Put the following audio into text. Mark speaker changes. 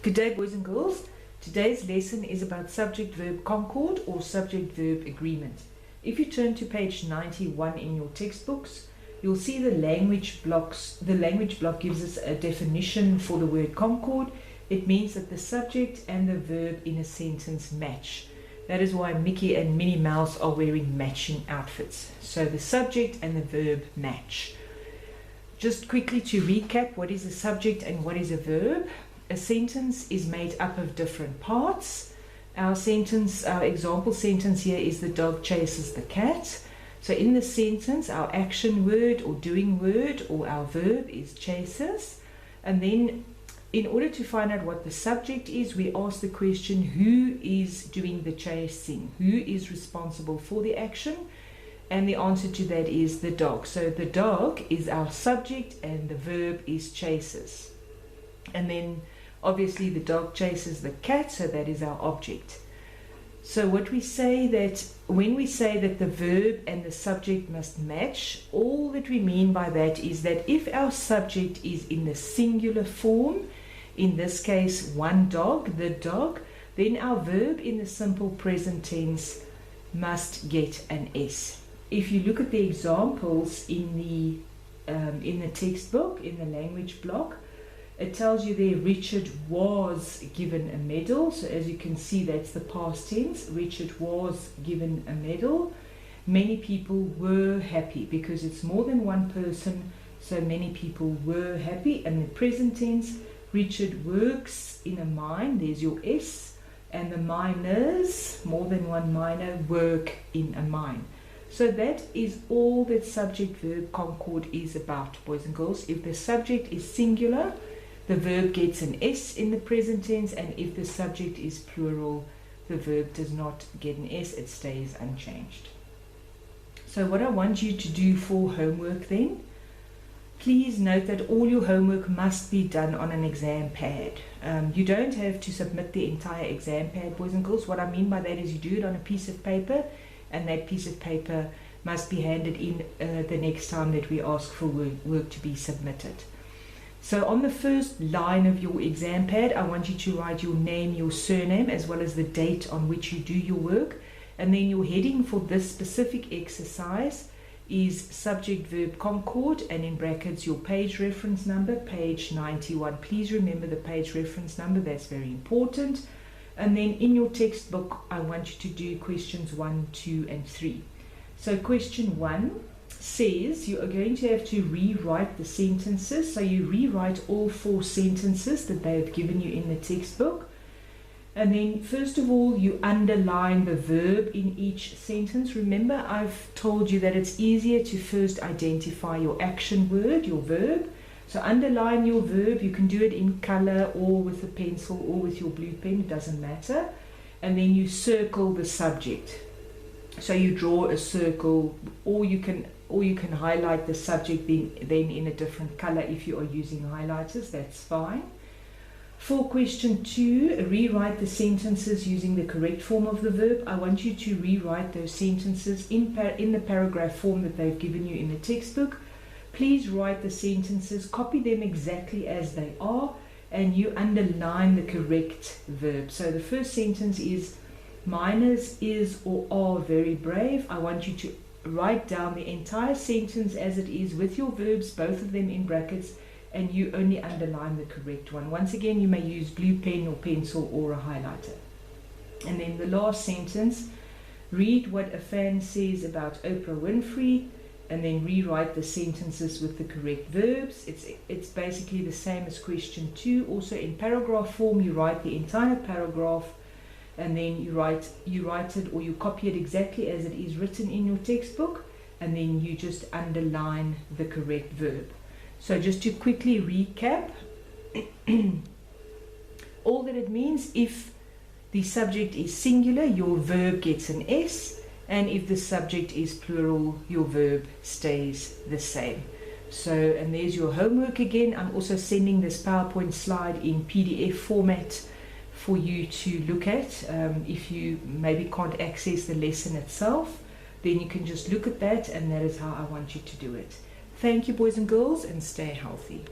Speaker 1: Good day, boys and girls. Today's lesson is about subject-verb concord or subject-verb agreement. If you turn to page 91 in your textbooks, you'll see the language blocks. The language block gives us a definition for the word concord. It means that the subject and the verb in a sentence match. That is why Mickey and Minnie Mouse are wearing matching outfits. So the subject and the verb match. Just quickly to recap, what is a subject and what is a verb? A sentence is made up of different parts. Our example sentence here is the dog chases the cat. So in the sentence, our action word or doing word or our verb is chases. And then in order to find out what the subject is, we ask the question, who is doing the chasing? Who is responsible for the action? And the answer to that is the dog. So the dog is our subject and the verb is chases. And then obviously the dog chases the cat, so that is our object. So what we say that when we say that the verb and the subject must match, all that we mean by that is that if our subject is in the singular form, in this case one dog, the dog, then our verb in the simple present tense must get an S. If you look at the examples in the textbook, in the language block, it tells you there Richard was given a medal. So as you can see, that's the past tense. Richard was given a medal. Many people were happy because it's more than one person. So many people were happy. And the present tense, Richard works in a mine. There's your S. And the miners, more than one miner, work in a mine. So that is all that subject-verb concord is about, boys and girls. If the subject is singular, the verb gets an S in the present tense, and if the subject is plural, the verb does not get an S, it stays unchanged. So what I want you to do for homework then, please note that all your homework must be done on an exam pad. You don't have to submit the entire exam pad, boys and girls. What I mean by that is you do it on a piece of paper, and that piece of paper must be handed in the next time that we ask for work to be submitted. So on the first line of your exam pad, I want you to write your name, your surname, as well as the date on which you do your work. And then your heading for this specific exercise is subject-verb concord, and in brackets your page reference number, page 91. Please remember the page reference number, that's very important. And then in your textbook, I want you to do questions 1, 2, and 3. So question 1 says you are going to have to rewrite the sentences. So you rewrite all 4 sentences that they have given you in the textbook. And then first of all, you underline the verb in each sentence. Remember, I've told you that it's easier to first identify your action word, your verb. So underline your verb. You can do it in color or with a pencil or with your blue pen, it doesn't matter. And then you circle the subject. So you draw a circle, or you can highlight the subject then in a different color if you are using highlighters, that's fine. For question 2, rewrite the sentences using the correct form of the verb. I want you to rewrite those sentences in the paragraph form that they've given you in the textbook. Please write the sentences, copy them exactly as they are, and you underline the correct verb. So the first sentence is, miners is or are very brave. I want you to write down the entire sentence as it is with your verbs, both of them in brackets, and you only underline the correct one. Once again, you may use blue pen or pencil or a highlighter. And then the last sentence, read what a fan says about Oprah Winfrey, and then rewrite the sentences with the correct verbs. It's basically the same as question 2. Also in paragraph form, you write the entire paragraph, and then you write it or you copy it exactly as it is written in your textbook, and then you just underline the correct verb. So just to quickly recap, all that it means, if the subject is singular, your verb gets an S, and if the subject is plural, your verb stays the same. So, and there's your homework again. I'm also sending this PowerPoint slide in PDF format for you to look at. If you maybe can't access the lesson itself, then you can just look at that, and that is how I want you to do it. Thank you, boys and girls, and stay healthy.